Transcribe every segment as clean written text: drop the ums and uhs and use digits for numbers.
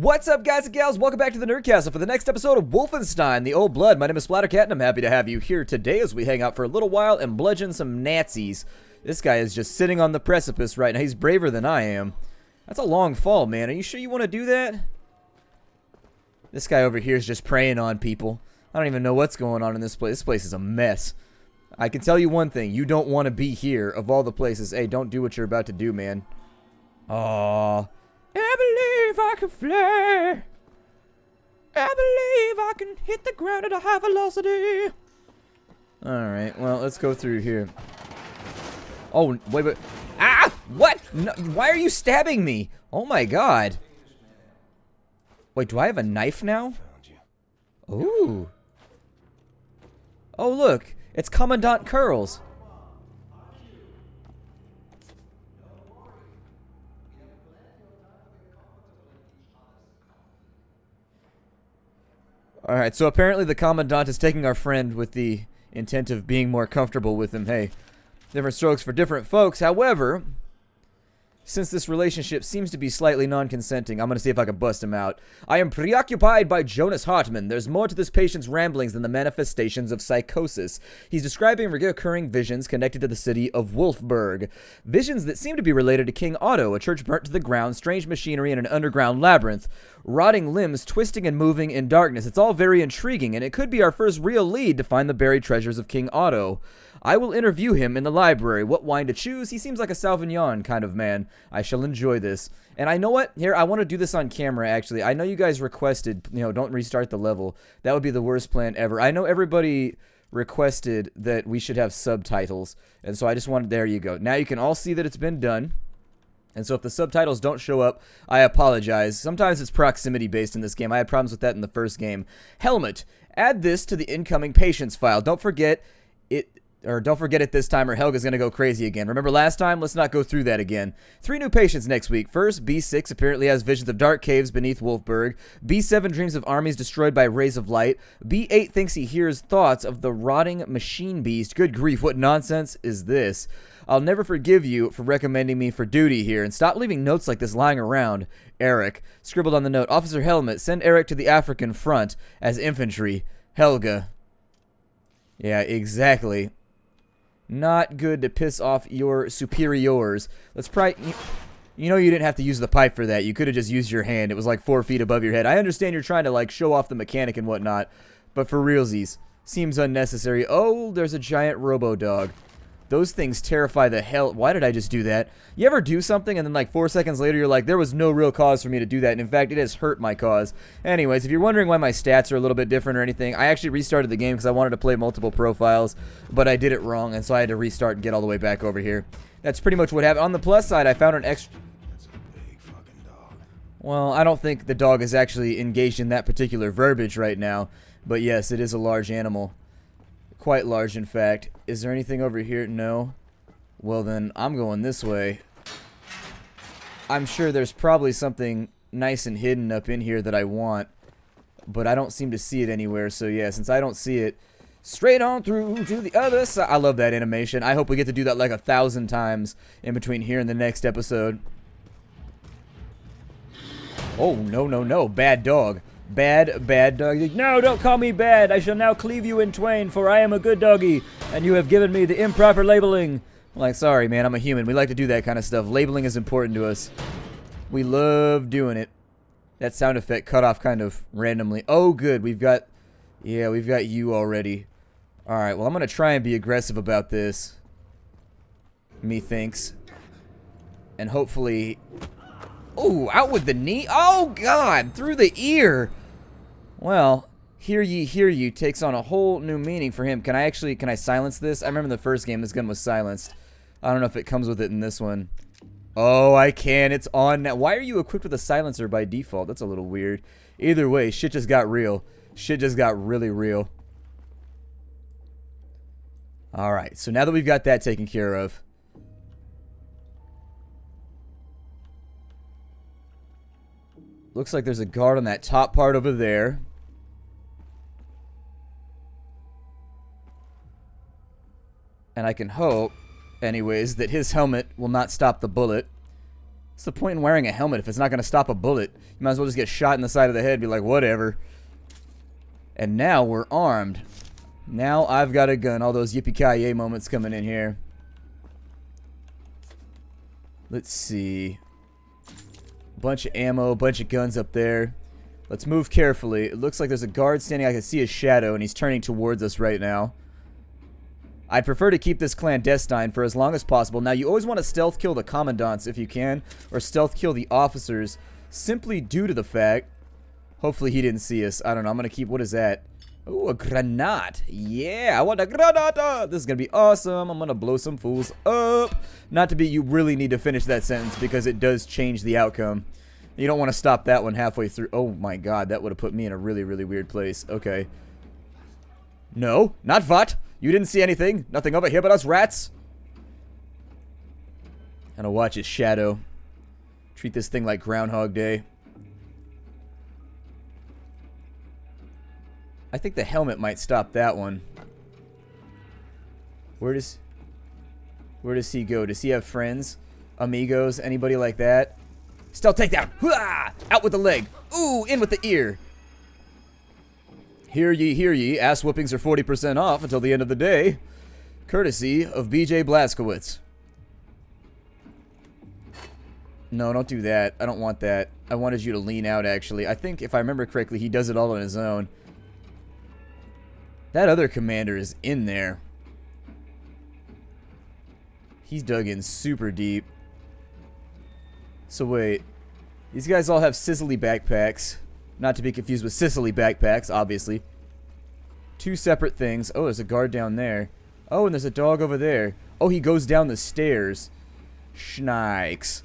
What's up, guys and gals? Welcome back to the Nerdcastle for the next episode of Wolfenstein The Old Blood. My name is Splattercat, and I'm happy to have you here today as we hang out for a little while and bludgeon some Nazis. This guy is just sitting on the precipice right now. He's braver than I am. That's a long fall, man. Are you sure you want to do that? This guy over here is just preying on people. I don't even know what's going on in this place. This place is a mess. I can tell you one thing. You don't want to be here of all the places. Hey, don't do what you're about to do, man. Aww. I believe I can fly. I believe I can hit the ground at a high velocity. Alright, well, let's go through here. Oh, wait. Ah! What? No, why are you stabbing me? Oh my god. Wait, do I have a knife now? Ooh. Oh, look. It's Commandant Curls. Alright, so apparently the Commandant is taking our friend with the intent of being more comfortable with him. Hey, different strokes for different folks. However, since this relationship seems to be slightly non-consenting, I'm going to see if I can bust him out. I am preoccupied by Jonas Hartman. There's more to this patient's ramblings than the manifestations of psychosis. He's describing recurring visions connected to the city of Wolfburg. Visions that seem to be related to King Otto, a church burnt to the ground, strange machinery in an underground labyrinth, rotting limbs twisting and moving in darkness. It's all very intriguing, and it could be our first real lead to find the buried treasures of King Otto. I will interview him in the library. What wine to choose? He seems like a Sauvignon kind of man. I shall enjoy this. And I know what? Here, I want to do this on camera, actually. I know you guys requested, don't restart the level. That would be the worst plan ever. I know everybody requested that we should have subtitles. And so I just wanted, there you go. Now you can all see that it's been done. And so if the subtitles don't show up, I apologize. Sometimes it's proximity based in this game. I had problems with that in the first game. Helmet. Add this to the incoming patients file. Don't forget it this time or Helga's gonna go crazy again. Remember last time? Let's not go through that again. 3 new patients next week. First, B6 apparently has visions of dark caves beneath Wolfburg. B7 dreams of armies destroyed by rays of light. B8 thinks he hears thoughts of the rotting machine beast. Good grief, what nonsense is this? I'll never forgive you for recommending me for duty here, and stop leaving notes like this lying around. Eric. Scribbled on the note, Officer Helmet, send Eric to the African front as infantry. Helga. Yeah, exactly. Not good to piss off your superiors. Let's try. You know you didn't have to use the pipe for that. You could have just used your hand. It was like 4 feet above your head. I understand you're trying to like show off the mechanic and whatnot, but for realsies, seems unnecessary. Oh, there's a giant robo-dog. Those things terrify the hell. Why did I just do that? You ever do something and then like 4 seconds later you're like, there was no real cause for me to do that, and in fact it has hurt my cause. Anyways, if you're wondering why my stats are a little bit different or anything, I actually restarted the game because I wanted to play multiple profiles, but I did it wrong, and so I had to restart and get all the way back over here. That's pretty much what happened. On the plus side, I found an extra... That's a big fucking dog. Well, I don't think the dog is actually engaged in that particular verbiage right now, but yes, it is a large animal. Quite large, in fact. Is there anything over here? No. Well, then, I'm going this way. I'm sure there's probably something nice and hidden up in here that I want, but I don't seem to see it anywhere, so yeah, since I don't see it, straight on through to the other side. I love that animation. I hope we get to do that like 1,000 times in between here and the next episode. Oh, no. Bad dog. Bad dog. No, don't call me bad. I shall now cleave you in twain, for I am a good doggy, and you have given me the improper labeling. I'm like, sorry, man, I'm a human. We like to do that kind of stuff. Labeling is important to us. We love doing it. That sound effect cut off kind of randomly. Oh, good. We've got you already. Alright, well, I'm going to try and be aggressive about this. Methinks. And hopefully... Oh, out with the knee. Oh, God, through the ear. Well, hear ye takes on a whole new meaning for him. Can I silence this? I remember in the first game this gun was silenced. I don't know if it comes with it in this one. Oh, I can. It's on now. Why are you equipped with a silencer by default? That's a little weird. Either way, shit just got real. Shit just got really real. Alright, so now that we've got that taken care of, looks like there's a guard on that top part over there. And I can hope, anyways, that his helmet will not stop the bullet. What's the point in wearing a helmet if it's not going to stop a bullet? You might as well just get shot in the side of the head and be like, whatever. And now we're armed. Now I've got a gun. All those yippee-ki-yay moments coming in here. Let's see. Bunch of ammo, bunch of guns up there. Let's move carefully. It looks like there's a guard standing. I can see his shadow, and he's turning towards us right now. I'd prefer to keep this clandestine for as long as possible. Now, you always want to stealth kill the commandants if you can, or stealth kill the officers, simply due to the fact... Hopefully he didn't see us. I don't know. I'm going to keep... What is that? Ooh, a granate. Yeah, I want a granata. This is going to be awesome. I'm going to blow some fools up. Not to be... You really need to finish that sentence because it does change the outcome. You don't want to stop that one halfway through. Oh my god, that would have put me in a really, really weird place. Okay. No, not what? You didn't see anything? Nothing over here but us rats? And I'll watch his shadow. Treat this thing like Groundhog Day. I think the helmet might stop that one. Where does he go? Does he have friends? Amigos? Anybody like that? Stealth takedown! Hooah! Out with the leg! Ooh, in with the ear! Hear ye, ass whoopings are 40% off until the end of the day. Courtesy of BJ Blazkowicz. No, don't do that. I don't want that. I wanted you to lean out, actually. I think, if I remember correctly, he does it all on his own. That other commander is in there. He's dug in super deep. So wait, these guys all have Sicily backpacks. Not to be confused with Sicily backpacks, obviously. Two separate things. Oh, there's a guard down there. Oh, and there's a dog over there. Oh, he goes down the stairs. Schnikes.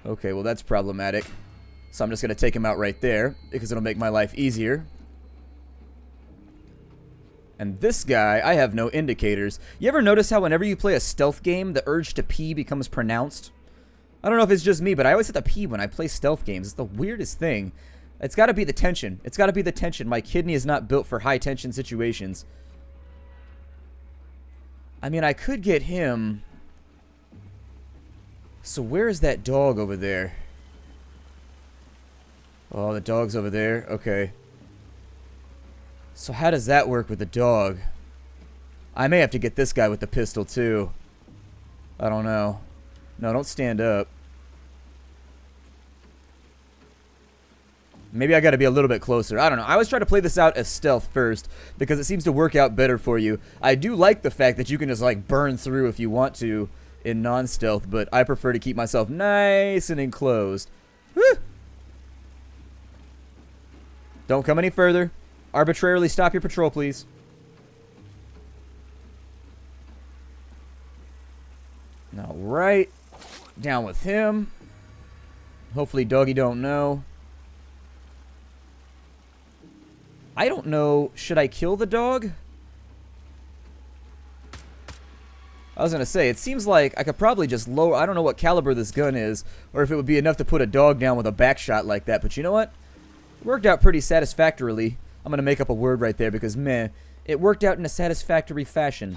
Okay, well that's problematic. So I'm just going to take him out right there, because it'll make my life easier. And this guy, I have no indicators. You ever notice how whenever you play a stealth game, the urge to pee becomes pronounced? I don't know if it's just me, but I always have to pee when I play stealth games. It's the weirdest thing. It's got to be the tension. It's got to be the tension. My kidney is not built for high-tension situations. I mean, I could get him. So where is that dog over there? Oh, the dog's over there. Okay. So how does that work with the dog? I may have to get this guy with the pistol, too. I don't know. No, don't stand up. Maybe I gotta be a little bit closer. I don't know. I always try to play this out as stealth first because it seems to work out better for you. I do like the fact that you can just like burn through if you want to in non-stealth, but I prefer to keep myself nice and enclosed. Woo! Don't come any further. Arbitrarily stop your patrol, please. Alright. Down with him. Hopefully doggy don't know. I don't know. Should I kill the dog? I was going to say, it seems like I could probably just lower... I don't know what caliber this gun is, or if it would be enough to put a dog down with a back shot like that. But you know what? It worked out pretty satisfactorily. I'm going to make up a word right there because, meh, it worked out in a satisfactory fashion.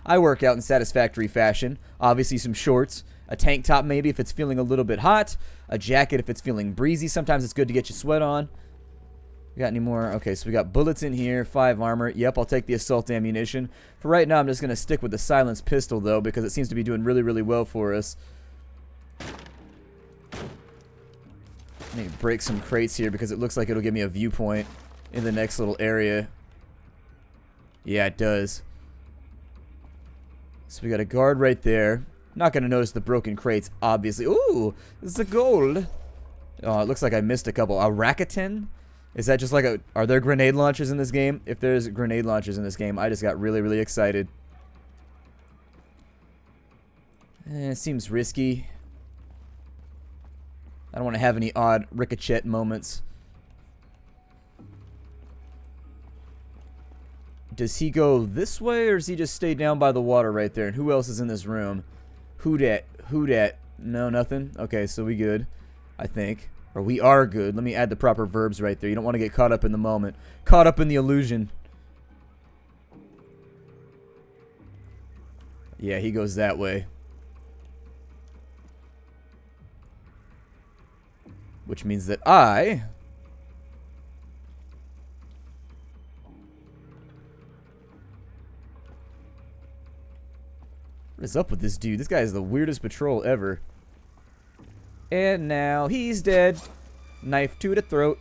I work out in satisfactory fashion. Obviously some shorts, a tank top maybe if it's feeling a little bit hot, a jacket if it's feeling breezy. Sometimes it's good to get your sweat on. We got any more? Okay, so we got bullets in here, 5 armor. Yep, I'll take the assault ammunition. For right now, I'm just going to stick with the silenced pistol, though, because it seems to be doing really, really well for us. Let me break some crates here because it looks like it'll give me a viewpoint in the next little area. Yeah, it does. So we got a guard right there. Not going to notice the broken crates, obviously. Ooh, this is a gold. Oh, it looks like I missed a couple. A Rakuten? Is that just like a... Are there grenade launchers in this game? If there's grenade launchers in this game, I just got really, really excited. It seems risky. I don't want to have any odd ricochet moments. Does he go this way, or does he just stay down by the water right there? And who else is in this room? Who dat? Who dat? No, nothing? Okay, so we good, I think. Or we are good. Let me add the proper verbs right there. You don't want to get caught up in the moment. Caught up in the illusion. Yeah, he goes that way. Which means that I... What is up with this dude? This guy is the weirdest patrol ever. And now he's dead. Knife to the throat.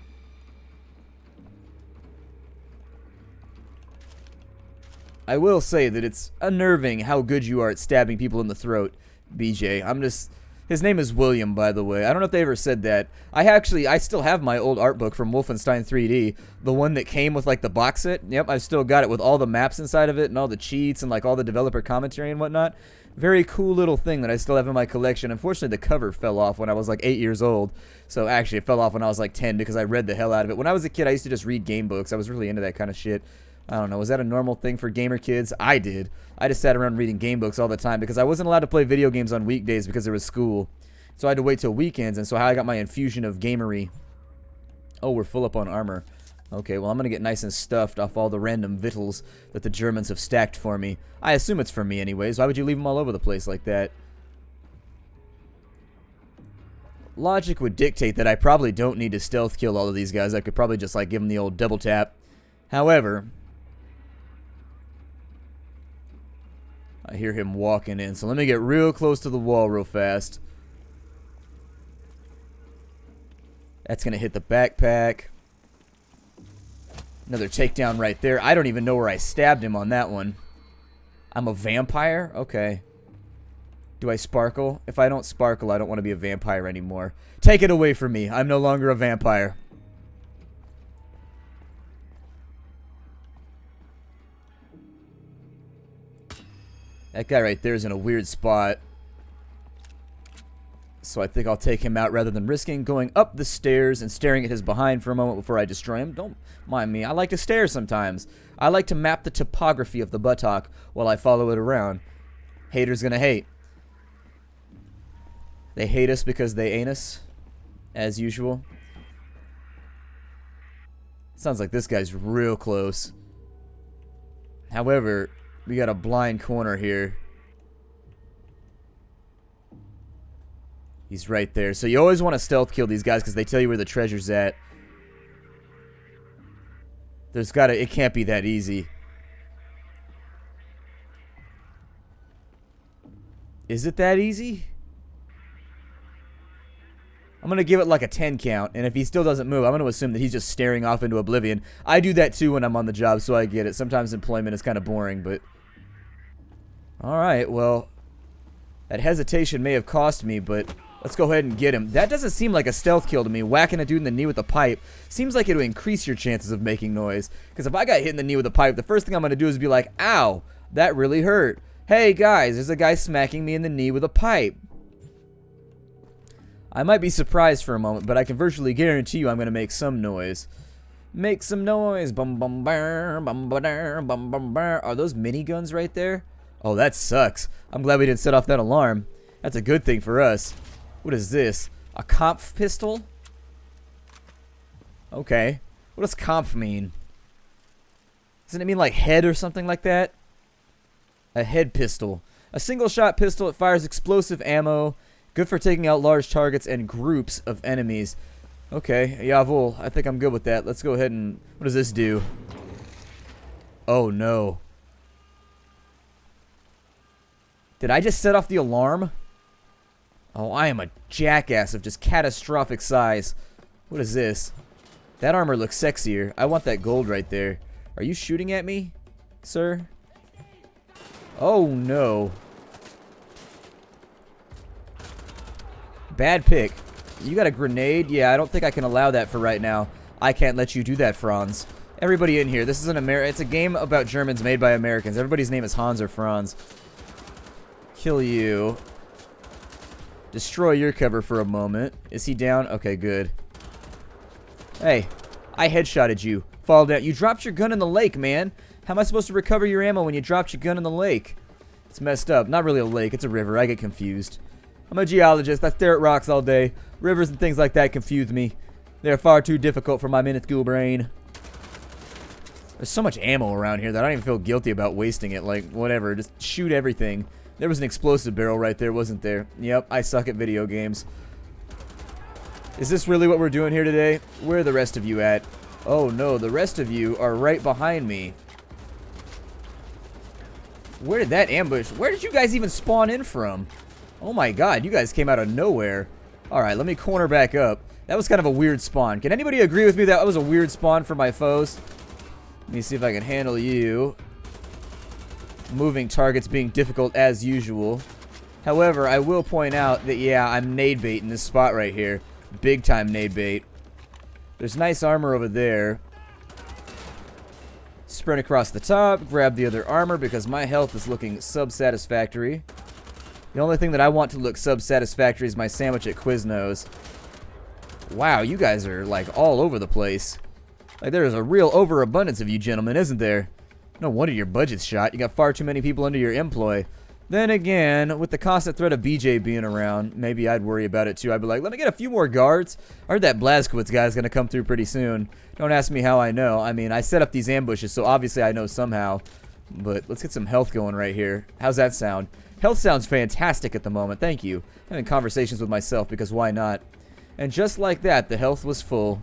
I will say that it's unnerving how good you are at stabbing people in the throat, BJ. His name is William, by the way. I don't know if they ever said that. I still have my old art book from Wolfenstein 3D. The one that came with, like, the box set. Yep, I've still got it with all the maps inside of it and all the cheats and, like, all the developer commentary and whatnot. Very cool little thing that I still have in my collection. Unfortunately, the cover fell off when I was, like, 8 years old. So, actually, it fell off when I was, like, 10 because I read the hell out of it. When I was a kid, I used to just read game books. I was really into that kind of shit. I don't know, was that a normal thing for gamer kids? I did. I just sat around reading game books all the time because I wasn't allowed to play video games on weekdays because there was school. So I had to wait till weekends, and so how I got my infusion of gamery. Oh, we're full up on armor. Okay, well, I'm going to get nice and stuffed off all the random victuals that the Germans have stacked for me. I assume it's for me anyways. Why would you leave them all over the place like that? Logic would dictate that I probably don't need to stealth kill all of these guys. I could probably just, like, give them the old double tap. However, I hear him walking in, so let me get real close to the wall real fast. That's going to hit the backpack. Another takedown right there. I don't even know where I stabbed him on that one. I'm a vampire? Okay. Do I sparkle? If I don't sparkle, I don't want to be a vampire anymore. Take it away from me. I'm no longer a vampire. That guy right there is in a weird spot. So I think I'll take him out rather than risking going up the stairs and staring at his behind for a moment before I destroy him. Don't mind me. I like to stare sometimes. I like to map the topography of the buttock while I follow it around. Haters gonna hate. They hate us because they ain't us, as usual. Sounds like this guy's real close. However, we got a blind corner here. He's right there. So you always want to stealth kill these guys because they tell you where the treasure's at. It can't be that easy. Is it that easy? I'm going to give it like a 10 count, and if he still doesn't move, I'm going to assume that he's just staring off into oblivion. I do that too when I'm on the job, so I get it. Sometimes employment is kind of boring, but... Alright, well... That hesitation may have cost me, but... Let's go ahead and get him. That doesn't seem like a stealth kill to me. Whacking a dude in the knee with a pipe seems like it would increase your chances of making noise. Because if I got hit in the knee with a pipe, the first thing I'm going to do is be like, ow, that really hurt. Hey guys, there's a guy smacking me in the knee with a pipe. I might be surprised for a moment, but I can virtually guarantee you I'm going to make some noise. Make some noise. Bum bum bar, bum ba dar, bum bum bar. Are those miniguns right there? Oh, that sucks. I'm glad we didn't set off that alarm. That's a good thing for us. What is this? A Kampf pistol? Okay. What does Kampf mean? Doesn't it mean like head or something like that? A head pistol. A single shot pistol. It fires explosive ammo. Good for taking out large targets and groups of enemies. Okay. Jawohl. I think I'm good with that. Let's go ahead and... What does this do? Oh no. Did I just set off the alarm? Oh, I am a jackass of just catastrophic size. What is this? That armor looks sexier. I want that gold right there. Are you shooting at me, sir? Oh, no. Bad pick. You got a grenade? Yeah, I don't think I can allow that for right now. I can't let you do that, Franz. Everybody in here. This is it's a game about Germans made by Americans. Everybody's name is Hans or Franz. Kill you. Destroy your cover for a moment. Is he down? Okay, good. Hey, I headshotted you. Fall down. You dropped your gun in the lake, man. How am I supposed to recover your ammo when you dropped your gun in the lake? It's messed up. Not really a lake. It's a river. I get confused. I'm a geologist. I stare at rocks all day. Rivers and things like that confuse me. They're far too difficult for my minuscule brain. There's so much ammo around here that I don't even feel guilty about wasting it. Like, whatever. Just shoot everything. There was an explosive barrel right there, wasn't there? Yep, I suck at video games. Is this really what we're doing here today? Where are the rest of you at? Oh no, the rest of you are right behind me. Where did that ambush? Where did you guys even spawn in from? Oh my god, you guys came out of nowhere. Alright, let me corner back up. That was kind of a weird spawn. Can anybody agree with me that was a weird spawn for my foes? Let me see if I can handle you. Moving targets being difficult as usual. However, I will point out that, yeah, I'm nade bait in this spot right here. Big time nade bait. There's nice armor over there. Sprint across the top, grab the other armor because my health is looking sub-satisfactory. The only thing that I want to look sub-satisfactory is my sandwich at Quiznos. Wow, you guys are like all over the place. Like there is a real overabundance of you gentlemen, isn't there? No wonder your budget's shot. You got far too many people under your employ. Then again, with the constant threat of BJ being around, maybe I'd worry about it too. I'd be like, let me get a few more guards. I heard that Blazkowicz guy's gonna come through pretty soon. Don't ask me how I know. I mean, I set up these ambushes, so obviously I know somehow. But let's get some health going right here. How's that sound? Health sounds fantastic at the moment. Thank you. Having conversations with myself because why not? And just like that, the health was full.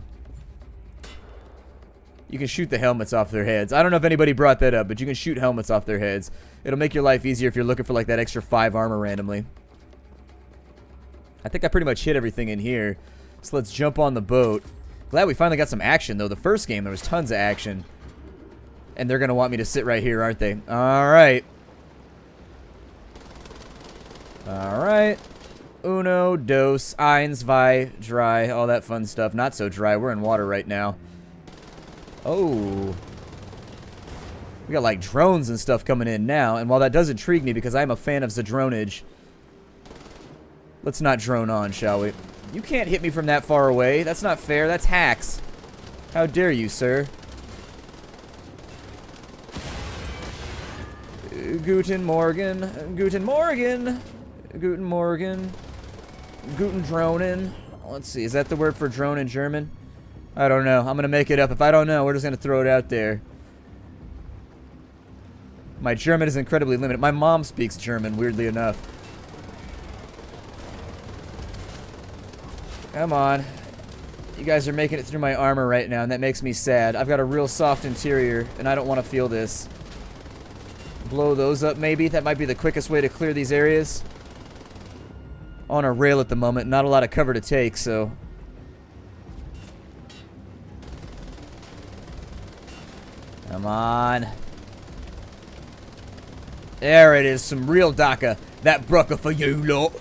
You can shoot the helmets off their heads. I don't know if anybody brought that up, but you can shoot helmets off their heads. It'll make your life easier if you're looking for like that extra 5 armor randomly. I think I pretty much hit everything in here. So let's jump on the boat. Glad we finally got some action, though. The first game, there was tons of action. And they're going to want me to sit right here, aren't they? Alright. Alright. Uno, dos, eins, zwei, dry. All that fun stuff. Not so dry. We're in water right now. Oh. We got like drones and stuff coming in now. And while that does intrigue me because I'm a fan of the dronage, let's not drone on, shall we? You can't hit me from that far away. That's not fair. That's hacks. How dare you, sir? Guten Morgen. Guten Morgen. Guten Morgen. Guten dronen. Let's see. Is that the word for drone in German? I don't know. I'm going to make it up. If I don't know, we're just going to throw it out there. My German is incredibly limited. My mom speaks German, weirdly enough. Come on. You guys are making it through my armor right now, and that makes me sad. I've got a real soft interior, and I don't want to feel this. Blow those up, maybe. That might be the quickest way to clear these areas. On a rail at the moment. Not a lot of cover to take, so... Come on. There it is. Some real DACA. That brucker for you, lot.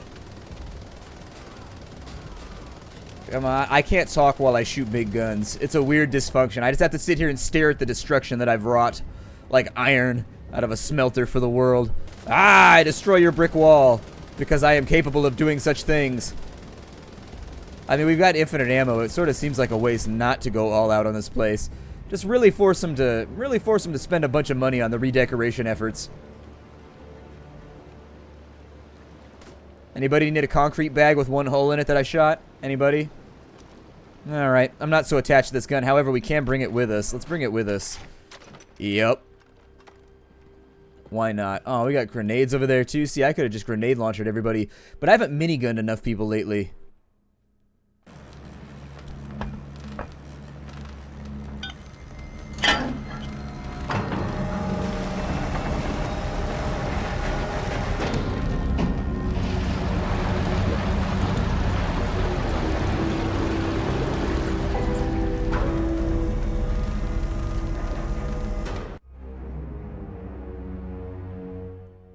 Come on. I can't talk while I shoot big guns. It's a weird dysfunction. I just have to sit here and stare at the destruction that I've wrought. Like iron out of a smelter for the world. Ah, I destroy your brick wall. Because I am capable of doing such things. I mean, we've got infinite ammo. It sort of seems like a waste not to go all out on this place. Just really force them to spend a bunch of money on the redecoration efforts. Anybody need a concrete bag with one hole in it that I shot? Anybody? Alright, I'm not so attached to this gun. However, we can bring it with us. Let's bring it with us. Yep. Why not? Oh, we got grenades over there too. See, I could have just grenade launched everybody. But I haven't minigunned enough people lately.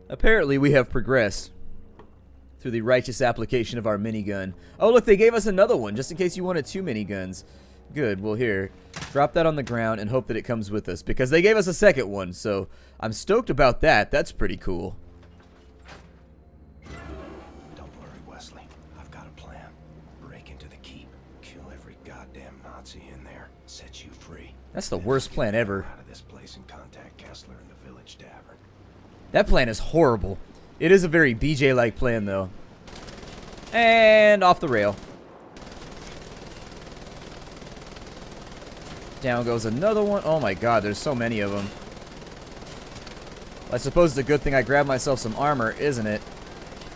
Apparently, we have progressed through the righteous application of our minigun. Oh, look, they gave us another one, just in case you wanted 2 miniguns. Good, well, here. Drop that on the ground and hope that it comes with us, because they gave us a second one, so I'm stoked about that. That's pretty cool. Don't worry, Wesley. I've got a plan. Break into the keep, kill every goddamn Nazi in there, set you free. That's the worst plan ever. Out of this place and contact Kessler in the village tavern. That plan is horrible. It is a very BJ-like plan, though. And off the rail. Down goes another one. Oh my god, there's so many of them. I suppose it's a good thing I grabbed myself some armor, isn't it?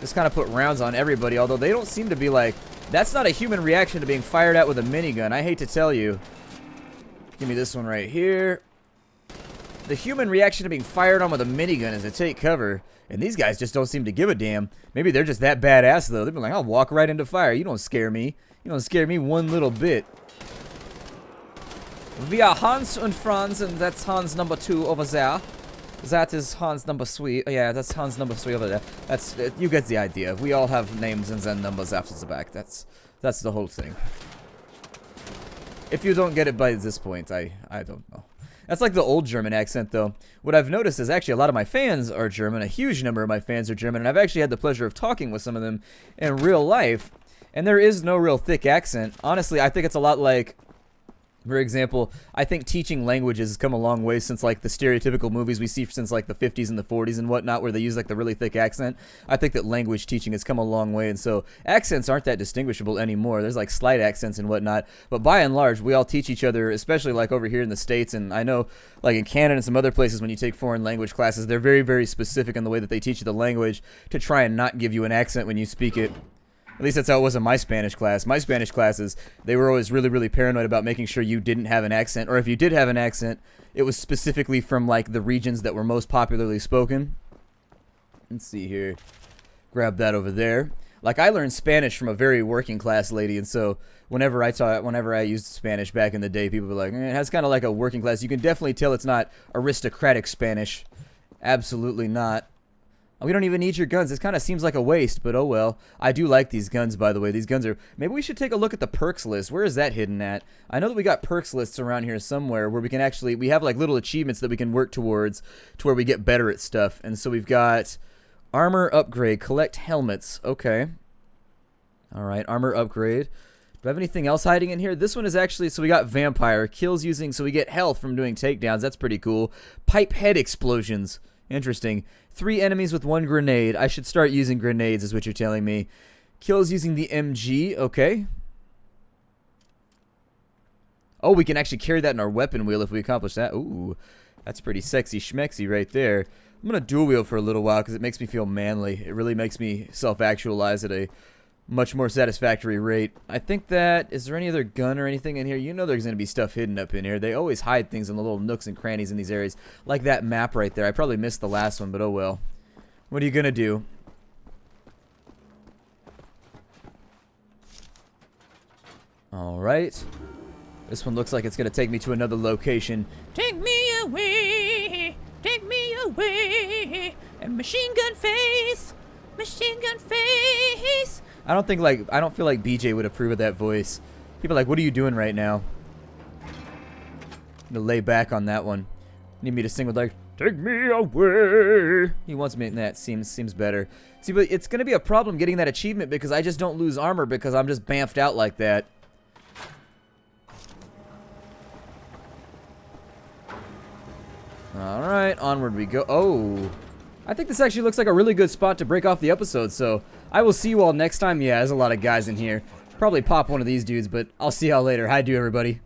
Just kind of put rounds on everybody, although they don't seem to be, like, That's not a human reaction to being fired at with a minigun. I hate to tell you. Give me this one right here. The human reaction to being fired on with a minigun is to take cover. And these guys just don't seem to give a damn. Maybe they're just that badass, though. They've been like, I'll walk right into fire. You don't scare me. You don't scare me one little bit. We are Hans and Franz, and that's Hans number 2 over there. That is Hans number 3. Oh, yeah, that's Hans number 3 over there. That's you get the idea. We all have names and then numbers after the back. That's the whole thing. If you don't get it by this point, I don't know. That's like the old German accent, though. What I've noticed is actually a lot of my fans are German. A huge number of my fans are German, and I've actually had the pleasure of talking with some of them in real life. And there is no real thick accent. Honestly, I think it's a lot like, for example, I think teaching languages has come a long way since like the stereotypical movies we see since like the 50s and the 40s and whatnot, where they use like the really thick accent. I think that language teaching has come a long way, and so accents aren't that distinguishable anymore. There's like slight accents and whatnot, but by and large, we all teach each other, especially like over here in the States, and I know like in Canada and some other places when you take foreign language classes, they're very, very specific in the way that they teach you the language to try and not give you an accent when you speak it. At least that's how it was in my Spanish class. My Spanish classes, they were always really, really paranoid about making sure you didn't have an accent. Or if you did have an accent, it was specifically from, like, the regions that were most popularly spoken. Let's see here. Grab that over there. Like, I learned Spanish from a very working class lady, and so whenever I used Spanish back in the day, people were like, it has kind of like a working class. You can definitely tell it's not aristocratic Spanish. Absolutely not. We don't even need your guns. This kind of seems like a waste, but oh well. I do like these guns, by the way. These guns are... Maybe we should take a look at the perks list. Where is that hidden at? I know that we got perks lists around here somewhere where we can actually... We have like little achievements that we can work towards to where we get better at stuff. And so we've got armor upgrade, collect helmets. Okay. Alright, armor upgrade. Do I have anything else hiding in here? This one is actually... So we got vampire. Kills using... So we get health from doing takedowns. That's pretty cool. Pipe head explosions. Interesting. 3 enemies with 1 grenade. I should start using grenades is what you're telling me. Kills using the MG. Okay. Oh, we can actually carry that in our weapon wheel if we accomplish that. Ooh. That's pretty sexy schmexy right there. I'm going to dual wield for a little while because it makes me feel manly. It really makes me self-actualize at a much more satisfactory rate. I think that... Is there any other gun or anything in here? You know there's going to be stuff hidden up in here. They always hide things in the little nooks and crannies in these areas. Like that map right there. I probably missed the last one, but oh well. What are you going to do? Alright. This one looks like it's going to take me to another location. Take me away! Take me away! And machine gun face! Machine gun face! I don't feel like BJ would approve of that voice. People are like, what are you doing right now? I'm gonna lay back on that one. Need me to sing with like, take me away. He wants me, that seems better. See, but it's gonna be a problem getting that achievement because I just don't lose armor because I'm just bamfed out like that. Alright, onward we go. Oh. I think this actually looks like a really good spot to break off the episode, so I will see you all next time. Yeah, there's a lot of guys in here. Probably pop one of these dudes, but I'll see y'all later. Hi, do everybody.